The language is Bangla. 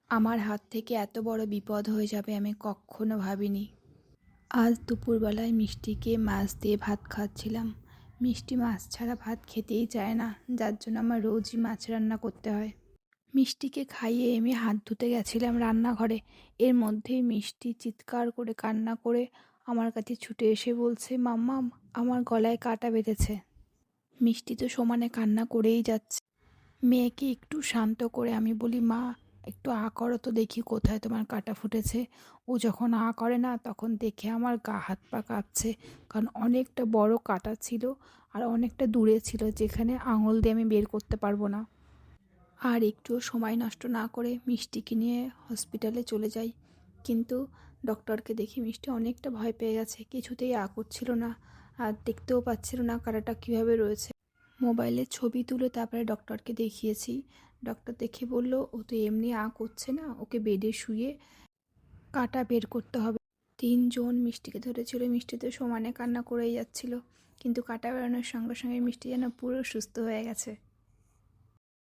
আমার হাত থেকে এত বড় বিপদ হয়ে যাবে আমি কক্ষনো ভাবিনি। আজ দুপুরবেলায় মিষ্টিকে মাছ দিয়ে ভাত খাওয়াচ্ছিলাম। মিষ্টি মাছ ছাড়া ভাত খেতেই চায় না, যার জন্য আমার রোজই মাছ রান্না করতে হয়। মিষ্টিকে খাইয়ে আমি হাত ধুতে গেছিলাম রান্নাঘরে। এর মধ্যেই মিষ্টি চিৎকার করে কান্না করে আমার কাছে ছুটে এসে বলছে, মাম্মাম আমার গলায় কাঁটা বেঁধেছে। মিষ্টি তো সমানে কান্না করেই যাচ্ছে। মেয়েকে একটু শান্ত করে আমি বলি, মা একটু করো তো দেখি কোথায় তোমার কাঁটা ফুটেছে। ও যখন করে না তখন দেখে আমার গা হাত পা কাঁপছে, কারণ অনেকটা বড় কাঁটা ছিল আর অনেকটা দূরে ছিল, যেখানে আঙুল দিয়ে আমি বের করতে পারবো না। আর একটুও সময় নষ্ট না করে মিষ্টিকে নিয়ে হসপিটালে চলে যাই। কিন্তু ডক্টরকে দেখি মিষ্টি অনেকটা ভয় পেয়ে গেছে, কিছুতেই করছিল না, আর দেখতেও পাচ্ছিল না কাঁটাটা কীভাবে রয়েছে। মোবাইলে ছবি তুলে তারপরে ডক্টরকে দেখিয়েছি। ডক্টর দেখে বলল, ও তো এমনি করছে না, ওকে বেডে শুয়ে কাঁটা বের করতে হবে। 3 জন মিষ্টিকে ধরেছিল, মিষ্টি তো সমানে কান্না করেই যাচ্ছিল, কিন্তু কাঁটা বেরোনোর সঙ্গে সঙ্গে মিষ্টি যেন পুরো সুস্থ হয়ে গেছে।